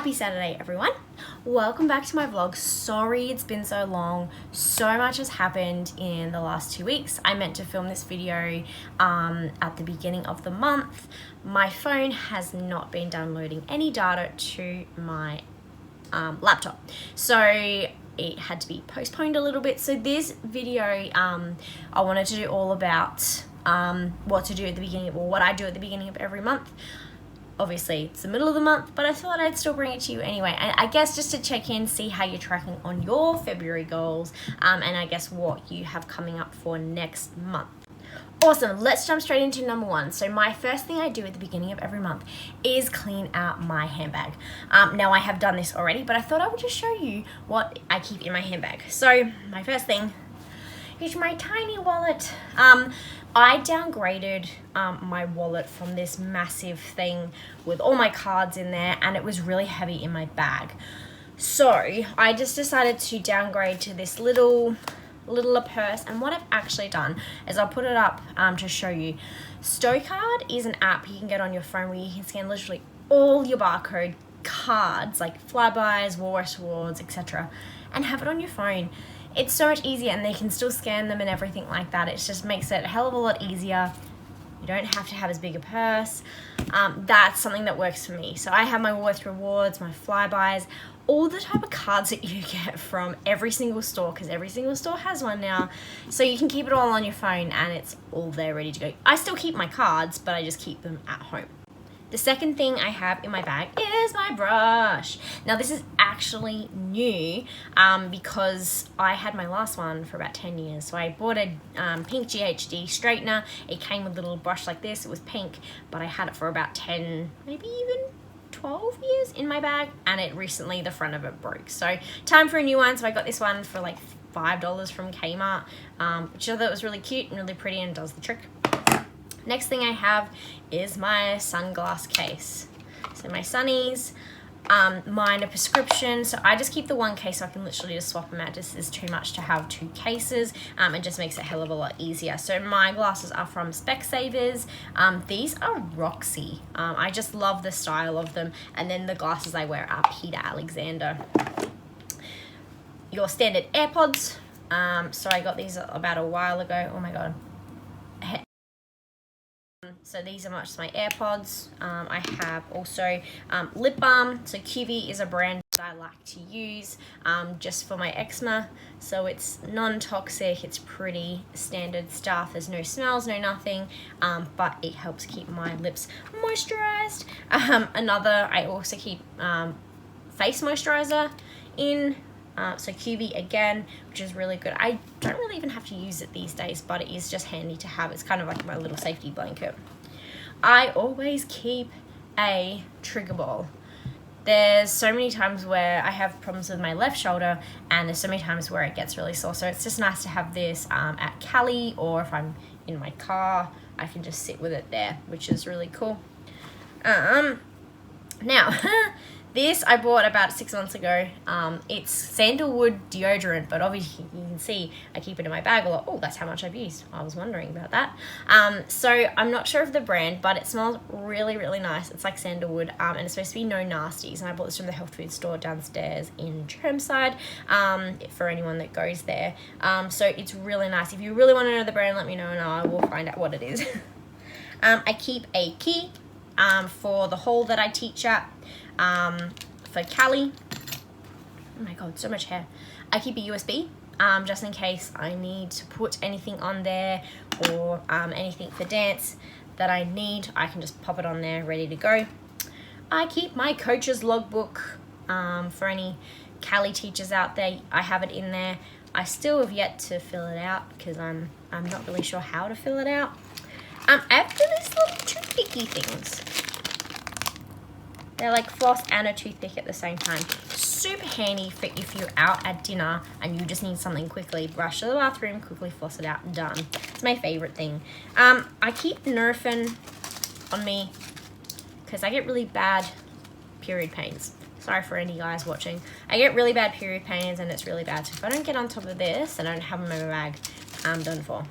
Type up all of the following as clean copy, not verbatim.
Happy Saturday, everyone. Welcome back to my vlog. Sorry it's been so long. So much has happened in the last 2 weeks. I meant to film this video at the beginning of the month. My phone has not been downloading any data to my laptop. So it had to be postponed a little bit. So this video, I wanted to do all about what to do at the beginning, or what I do at the beginning of every month. Obviously, it's the middle of the month, but I thought I'd still bring it to you anyway. And I guess just to check in, see how you're tracking on your February goals, and I guess what you have coming up for next month. Awesome, let's jump straight into number one. So my first thing I do at the beginning of every month is clean out my handbag. Now I have done this already, but I thought I would just show you what I keep in my handbag. So my first thing is my tiny wallet. I downgraded my wallet from this massive thing with all my cards in there, and it was really heavy in my bag. So I just decided to downgrade to this littler purse, and what I've actually done is I'll put it up to show you. Stowcard is an app you can get on your phone where you can scan literally all your barcode cards like Flybuys, Woolworths Rewards, etc., and have it on your phone. It's so much easier, and they can still scan them and everything like that. It just makes it a hell of a lot easier. You don't have to have as big a purse. That's something that works for me. So I have my Woolworths Rewards, my Flybuys, all the type of cards that you get from every single store, because every single store has one now. So you can keep it all on your phone and it's all there ready to go. I still keep my cards, but I just keep them at home. The second thing I have in my bag is my brush. Now this is actually new because I had my last one for about 10 years. So I bought a pink GHD straightener. It came with a little brush like this. It was pink, but I had it for about 10, maybe even 12 years in my bag, and it recently, the front of it broke. So time for a new one. So I got this one for like $5 from Kmart, which I thought was really cute and really pretty and does the trick. Next thing I have is my sunglass case. So my sunnies, mine are prescription, so I just keep the one case so I can literally just swap them out. This is too much to have two cases. It just makes it a hell of a lot easier. So my glasses are from Specsavers. These are Roxy. I just love the style of them. And then the glasses I wear are Peter Alexander. Your standard AirPods. So I got these about a while ago. Oh my god. So these are much my AirPods. I have also lip balm. So QV is a brand that I like to use just for my eczema. So it's non-toxic, it's pretty standard stuff. There's no smells, no nothing, but it helps keep my lips moisturized. I also keep face moisturizer in. So QV again, which is really good. I don't really even have to use it these days, but it is just handy to have. It's kind of like my little safety blanket. I always keep a trigger ball. There's so many times where I have problems with my left shoulder, and there's so many times where it gets really sore. So it's just nice to have this at Cali, or if I'm in my car, I can just sit with it there, which is really cool. Now, this I bought about 6 months ago. It's sandalwood deodorant, but obviously you can see I keep it in my bag a lot. Oh, that's how much I've used. I was wondering about that. So I'm not sure of the brand, but it smells really, really nice. It's like sandalwood, and it's supposed to be no nasties. And I bought this from the health food store downstairs in Chermside, for anyone that goes there. So it's really nice. If you really want to know the brand, let me know and I will find out what it is. I keep a key for the hall that I teach at. For Cali, oh my god, so much hair. I keep a USB just in case I need to put anything on there, or anything for dance that I need. I can just pop it on there ready to go. I keep my coach's logbook for any Cali teachers out there. I have it in there. I still have yet to fill it out because I'm not really sure how to fill it out. After these little toothpicky things, they're like floss and a toothpick at the same time. Super handy for if you're out at dinner and you just need something quickly. Rush to the bathroom, quickly floss it out, and done. It's my favorite thing. I keep Nurofen on me because I get really bad period pains. Sorry for any guys watching. I get really bad period pains and it's really bad. So if I don't get on top of this and I don't have them in my bag, I'm done for.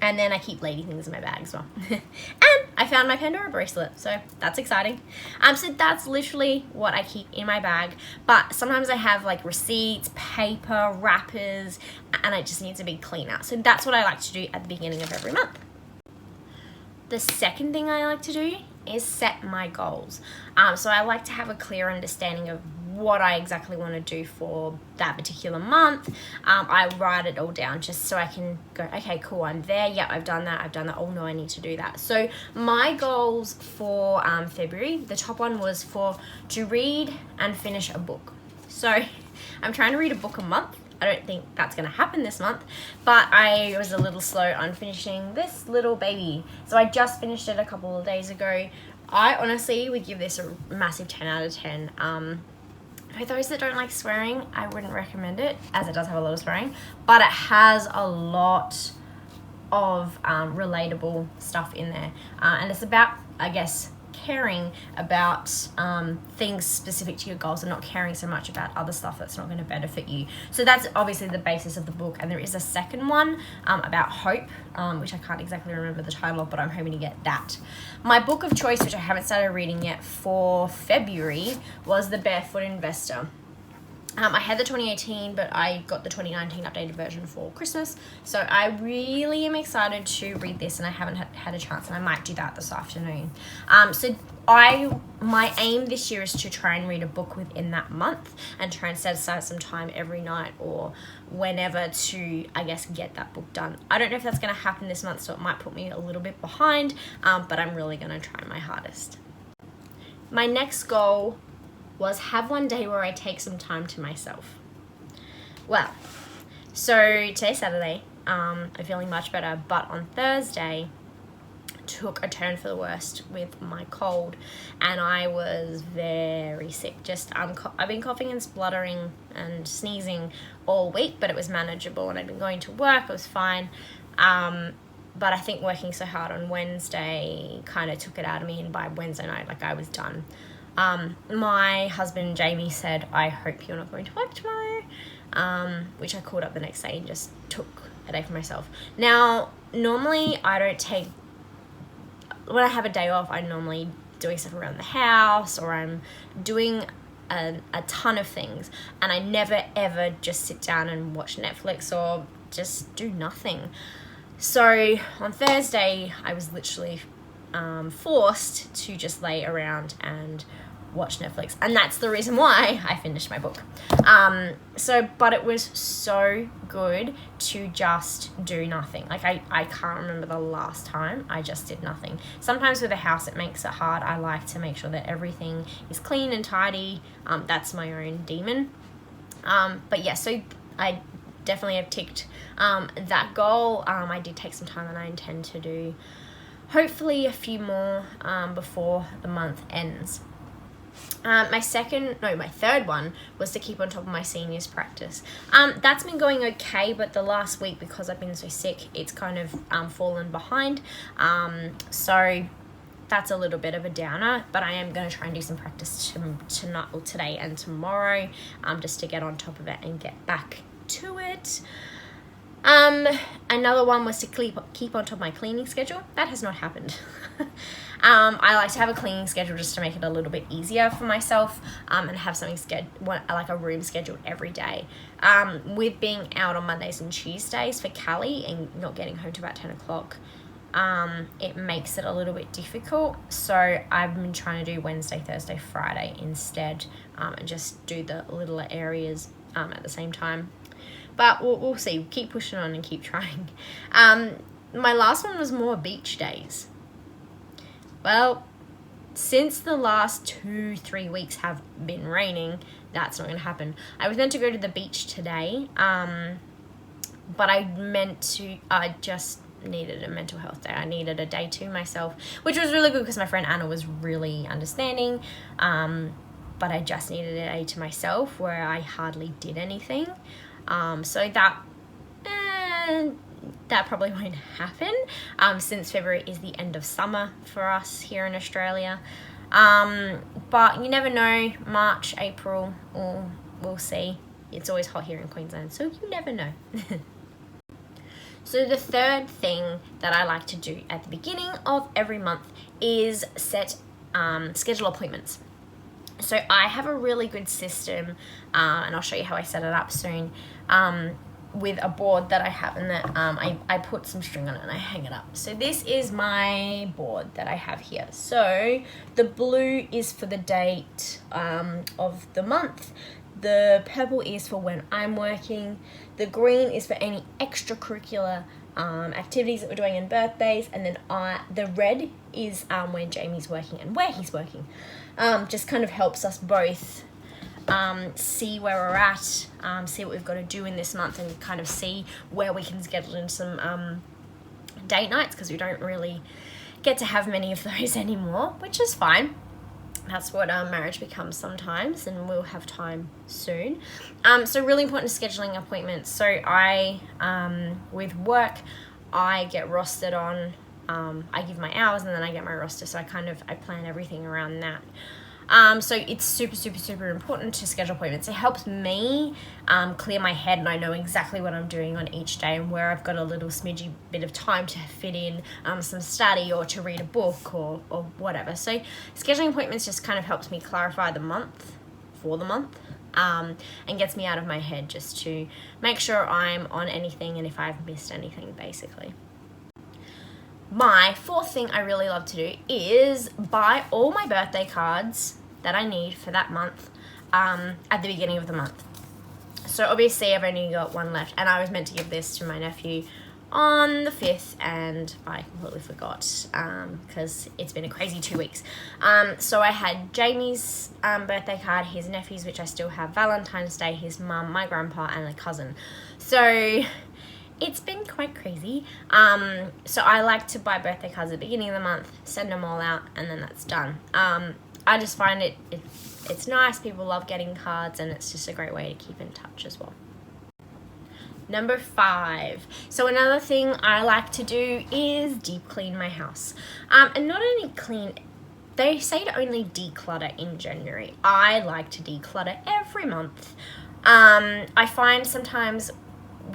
And then I keep lady things in my bag as well. And I found my Pandora bracelet, so that's exciting. So that's literally what I keep in my bag, but sometimes I have like receipts, paper, wrappers, and it just needs to be clean out. So that's what I like to do at the beginning of every month. The second thing I like to do is set my goals. So I like to have a clear understanding of what I exactly want to do for that particular month. I write it all down just so I can go, okay, cool, I'm there. Yep, I've done that. Oh no, I need to do that. So my goals for February, the top one was to read and finish a book. So I'm trying to read a book a month. I don't think that's going to happen this month, but I was a little slow on finishing this little baby. So I just finished it a couple of days ago. I honestly would give this a massive 10 out of 10. For those that don't like swearing, I wouldn't recommend it, as it does have a lot of swearing, but it has a lot of relatable stuff in there. And it's about, I guess, caring about things specific to your goals and not caring so much about other stuff that's not going to benefit you. So that's obviously the basis of the book. And there is a second one about hope, which I can't exactly remember the title of, but I'm hoping to get that. My book of choice, which I haven't started reading yet for February, was The Barefoot Investor. I had the 2018, but I got the 2019 updated version for Christmas. So I really am excited to read this, and I haven't had a chance, and I might do that this afternoon. My aim this year is to try and read a book within that month and try and set aside some time every night or whenever to, I guess, get that book done. I don't know if that's going to happen this month, so it might put me a little bit behind, but I'm really going to try my hardest. My next goal was have one day where I take some time to myself. Well, so today's Saturday, I'm feeling much better, but on Thursday, took a turn for the worst with my cold, and I was very sick. I've been coughing and spluttering and sneezing all week, but it was manageable, and I'd been going to work, it was fine. But I think working so hard on Wednesday kind of took it out of me, and by Wednesday night, I was done. My husband, Jamie, said, I hope you're not going to work tomorrow, which I called up the next day and just took a day for myself. Now, normally when I have a day off, I'm normally doing stuff around the house, or I'm doing a ton of things, and I never ever just sit down and watch Netflix or just do nothing. So on Thursday, I was literally forced to just lay around and watch Netflix, and that's the reason why I finished my book. But it was so good to just do nothing. I can't remember the last time I just did nothing. Sometimes with a house it makes it hard. I like to make sure that everything is clean and tidy. That's my own demon. But yeah, so I definitely have ticked that goal. I did take some time, and I intend to do hopefully a few more before the month ends. My third one was to keep on top of my seniors practice. That's been going okay, but the last week, because I've been so sick, it's kind of fallen behind. So that's a little bit of a downer, but I am going to try and do some practice today and tomorrow, just to get on top of it and get back to it. Another one was to keep on top of my cleaning schedule. That has not happened. I like to have a cleaning schedule just to make it a little bit easier for myself, and have something like a room scheduled every day. With being out on Mondays and Tuesdays for Callie and not getting home to about 10 o'clock, it makes it a little bit difficult. So I've been trying to do Wednesday, Thursday, Friday instead, and just do the littler areas at the same time. But we'll see. Keep pushing on and keep trying. My last one was more beach days. Well, since the last 2-3 weeks have been raining, that's not going to happen. I was meant to go to the beach today, but I just needed a mental health day. I needed a day to myself, which was really good because my friend Anna was really understanding. But I just needed a day to myself where I hardly did anything. So that probably won't happen, since February is the end of summer for us here in Australia. But you never know, March, April, we'll see. It's always hot here in Queensland, so you never know. So the third thing that I like to do at the beginning of every month is schedule appointments. So I have a really good system, and I'll show you how I set it up soon, with a board that I have, and that I put some string on it and I hang it up. So this is my board that I have here. So the blue is for the date of the month. The purple is for when I'm working. The green is for any extracurricular activities that we're doing and birthdays. And then the red is when Jamie's working and where he's working. Just kind of helps us both see where we're at, see what we've got to do in this month, and kind of see where we can schedule in some date nights, because we don't really get to have many of those anymore, which is fine. That's what marriage becomes sometimes, and we'll have time soon. So really important scheduling appointments. So I, with work, I get rostered on, I give my hours and then I get my roster. So I plan everything around that. So it's super, super, super important to schedule appointments. It helps me clear my head, and I know exactly what I'm doing on each day and where I've got a little smidgy bit of time to fit in some study or to read a book or whatever. So scheduling appointments just kind of helps me clarify the month for the month, and gets me out of my head just to make sure I'm on anything and if I've missed anything, basically. My fourth thing I really love to do is buy all my birthday cards that I need for that month at the beginning of the month. So obviously I've only got one left, and I was meant to give this to my nephew on the 5th and I completely forgot because it's been a crazy 2 weeks. So I had Jamie's birthday card, his nephew's, which I still have, Valentine's Day, his mum, my grandpa, and a cousin. So it's been quite crazy. So I like to buy birthday cards at the beginning of the month, send them all out, and then that's done. I just find it's nice. People love getting cards, and it's just a great way to keep in touch as well. Number 5. So another thing I like to do is deep clean my house. And not only clean, they say to only declutter in January. I like to declutter every month. I find sometimes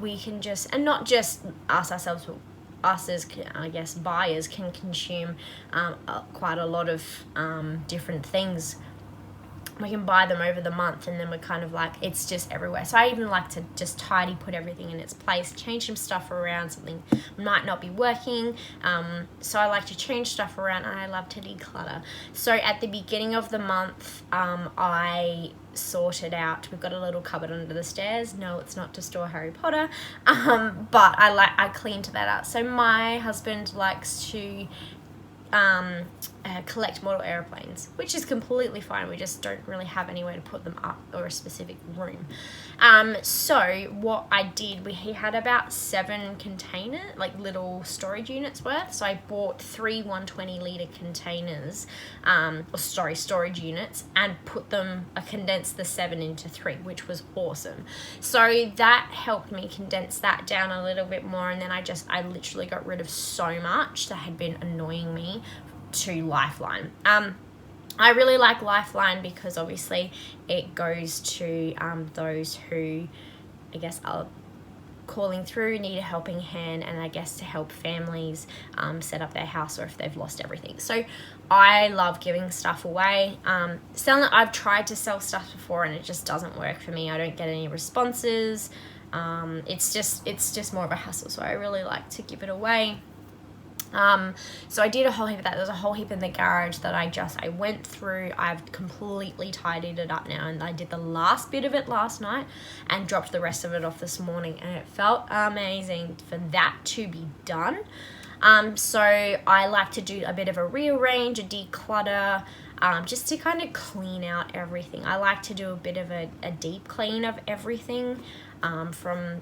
we can just, and not just us ourselves, but us as, I guess, buyers can consume quite a lot of different things. We can buy them over the month, and then we're kind of like, it's just everywhere. So I even like to just put everything in its place, change some stuff around. Something might not be working, so I like to change stuff around, and I love to declutter. So at the beginning of the month, I sorted out, we've got a little cupboard under the stairs. No, it's not to store Harry Potter, but I cleaned that out. So my husband likes to collect model airplanes, which is completely fine. We just don't really have anywhere to put them up, or a specific room. So what I did, he had about 7 container, like little storage units worth. So I bought 3 120-litre containers, storage units, and condensed the 7 into 3, which was awesome. So that helped me condense that down a little bit more, and then I literally got rid of so much that had been annoying me to Lifeline. I really like Lifeline because obviously it goes to those who, I guess, are calling through, need a helping hand, and I guess to help families set up their house, or if they've lost everything. So I love giving stuff away. I've tried to sell stuff before, and it just doesn't work for me. I don't get any responses. It's just more of a hassle. So I really like to give it away. So I did a whole heap of that. There's a whole heap in the garage that I went through. I've completely tidied it up now, and I did the last bit of it last night and dropped the rest of it off this morning, and it felt amazing for that to be done. So I like to do a bit of a rearrange, a declutter, just to kind of clean out everything. I like to do a bit of a deep clean of everything from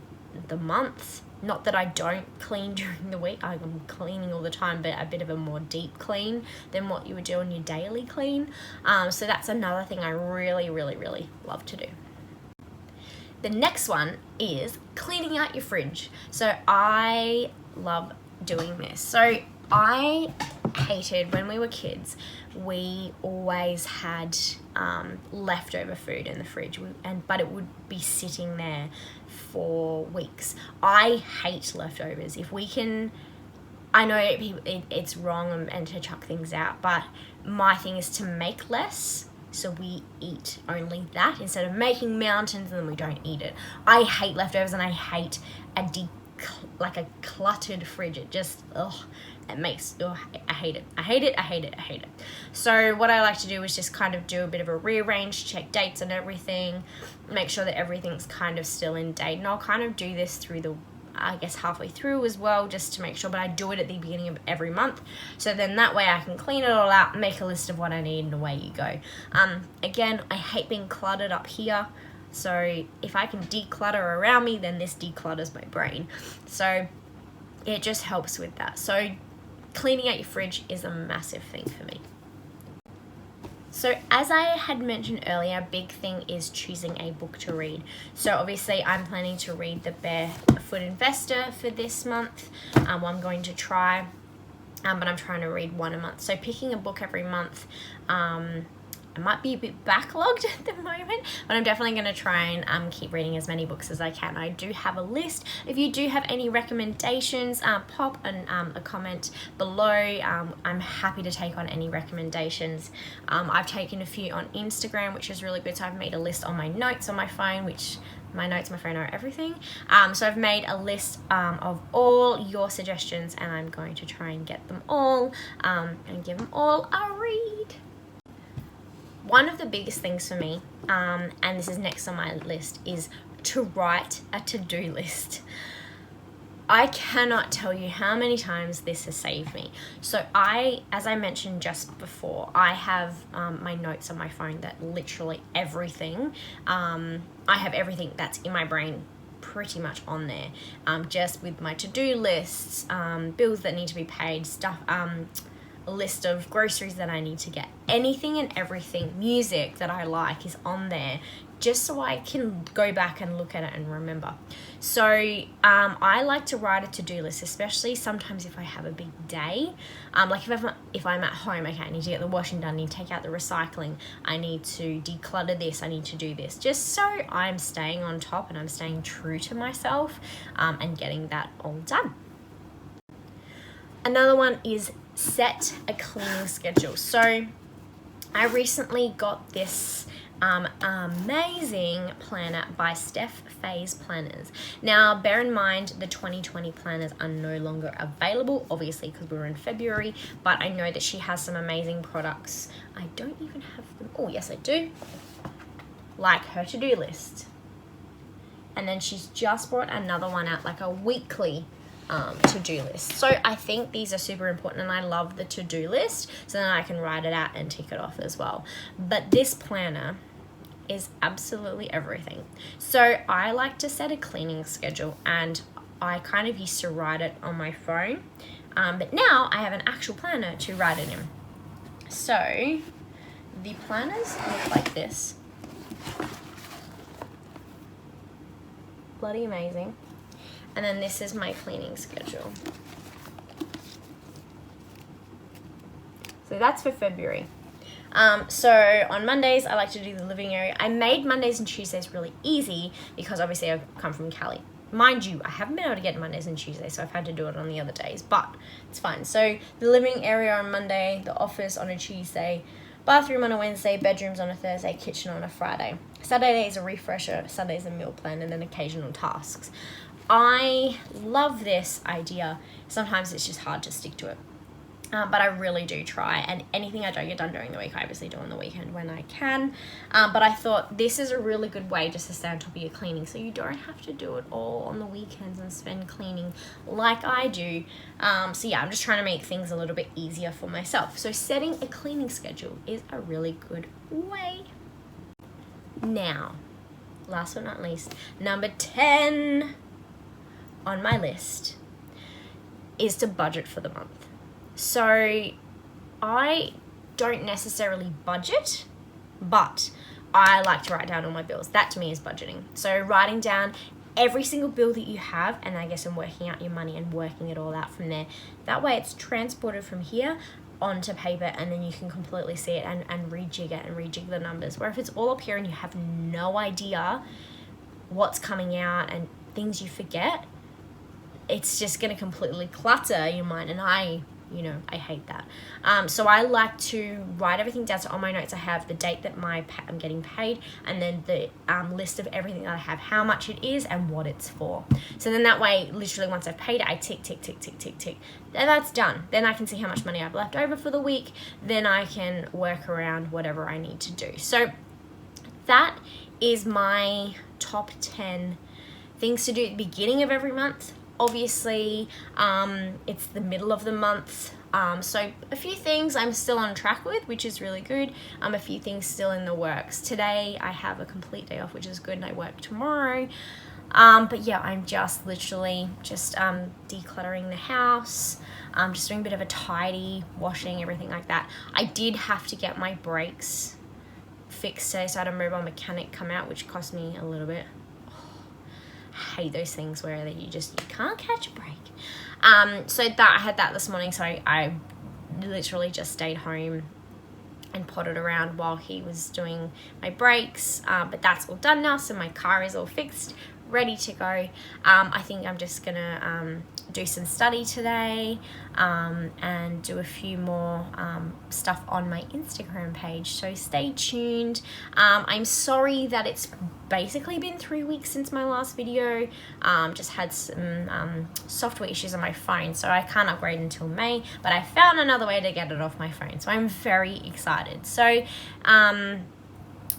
the month. Not that I don't clean during the week, I'm cleaning all the time, but a bit of a more deep clean than what you would do on your daily clean. So that's another thing I really, really, really love to do. The next one is cleaning out your fridge. So I love doing this. So I hated when we were kids, we always had leftover food in the fridge, but it would be sitting there for weeks. I hate leftovers. If we can, I know it's wrong and to chuck things out, but my thing is to make less, so we eat only that instead of making mountains and then we don't eat it. I hate leftovers, and I hate a cluttered fridge. It just, it makes, I hate it. So what I like to do is just kind of do a bit of a rearrange, check dates and everything, make sure that everything's kind of still in date. And I'll kind of do this through halfway through as well, just to make sure, but I do it at the beginning of every month. So then that way I can clean it all out, make a list of what I need, and away you go. Again, I hate being cluttered up here. So if I can declutter around me, then this declutters my brain. So it just helps with that. So cleaning out your fridge is a massive thing for me. So as I had mentioned earlier, a big thing is choosing a book to read. So obviously I'm planning to read The Barefoot Investor for this month. I'm going to try, but I'm trying to read one a month. So picking a book every month, I might be a bit backlogged at the moment, but I'm definitely going to try and keep reading as many books as I can. I do have a list. If you do have any recommendations, pop a comment below. I'm happy to take on any recommendations. I've taken a few on Instagram, which is really good. So I've made a list on my notes on my phone, which my notes, my phone are everything. So I've made a list of all your suggestions, and I'm going to try and get them all and give them all a read. One of the biggest things for me, and this is next on my list, is to write a to-do list. I cannot tell you how many times this has saved me. So as I mentioned just before, I have my notes on my phone that literally everything, I have everything that's in my brain pretty much on there, just with my to-do lists, bills that need to be paid, stuff, a list of groceries that I need to get. Anything and everything, music that I like is on there, just so I can go back and look at it and remember. So I like to write a to-do list, especially sometimes if I have a big day. Like if I'm at home, okay, I need to get the washing done, I need to take out the recycling, I need to declutter this, I need to do this, just so I'm staying on top and I'm staying true to myself, and getting that all done. Another one is set a cleaning schedule. So I recently got this amazing planner by Steph Faye's Planners. Now, bear in mind the 2020 planners are no longer available, obviously, because we're in February, but I know that she has some amazing products. I don't even have them. Oh, yes, I do. Like her to-do list. And then she's just brought another one out, like a weekly to-do list. So I think these are super important, and I love the to-do list, so then I can write it out and tick it off as well. But this planner is absolutely everything. So I like to set a cleaning schedule, and I kind of used to write it on my phone, but now I have an actual planner to write it in. So the planners look like this. Bloody amazing. And then this is my cleaning schedule. So that's for February. So on Mondays, I like to do the living area. I made Mondays and Tuesdays really easy because obviously I've come from Cali. Mind you, I haven't been able to get Mondays and Tuesdays, so I've had to do it on the other days, but it's fine. So the living area on Monday, the office on a Tuesday, bathroom on a Wednesday, bedrooms on a Thursday, kitchen on a Friday. Saturday is a refresher, Sunday is a meal plan, and then occasional tasks. I love this idea. Sometimes it's just hard to stick to it. But I really do try, and anything I don't get done during the week, I obviously do on the weekend when I can. But I thought this is a really good way just to stay on top of your cleaning, so you don't have to do it all on the weekends and spend cleaning like I do. So yeah, I'm just trying to make things a little bit easier for myself. So setting a cleaning schedule is a really good way. Now, last but not least, number 10 on my list is to budget for the month. So I don't necessarily budget, but I like to write down all my bills. That to me is budgeting. So writing down every single bill that you have, and I guess I'm working out your money and working it all out from there. That way it's transported from here onto paper, and then you can completely see it and rejig it and rejig the numbers. Where if it's all up here and you have no idea what's coming out and things you forget, it's just going to completely clutter your mind, and I hate that. So I like to write everything down. So on my notes I have the date that I'm getting paid, and then the list of everything that I have, how much it is and what it's for. So then that way, literally once I've paid it, I tick, tick, tick, tick, tick, tick. Then that's done. Then I can see how much money I've left over for the week. Then I can work around whatever I need to do. So that is my top 10 things to do at the beginning of every month. Obviously, it's the middle of the month, so a few things I'm still on track with, which is really good. A few things still in the works. Today I have a complete day off, which is good, and I work tomorrow. But yeah, I'm just literally decluttering the house, just doing a bit of a tidy, washing, everything like that. I did have to get my brakes fixed today, so I had a mobile mechanic come out, which cost me a little bit. Hate those things where you can't catch a break. So that I had that this morning, so I literally just stayed home and potted around while he was doing my brakes, but that's all done now, so my car is all fixed, ready to go. I think I'm just gonna do some study today, and do a few more stuff on my Instagram page, so stay tuned. I'm sorry that it's basically been 3 weeks since my last video. Just had some software issues on my phone, so I can't upgrade until May, but I found another way to get it off my phone, so I'm very excited. So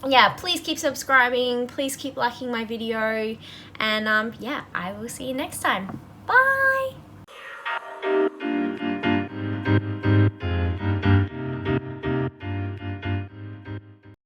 yeah, please keep subscribing, please keep liking my video, and yeah, I will see you next time.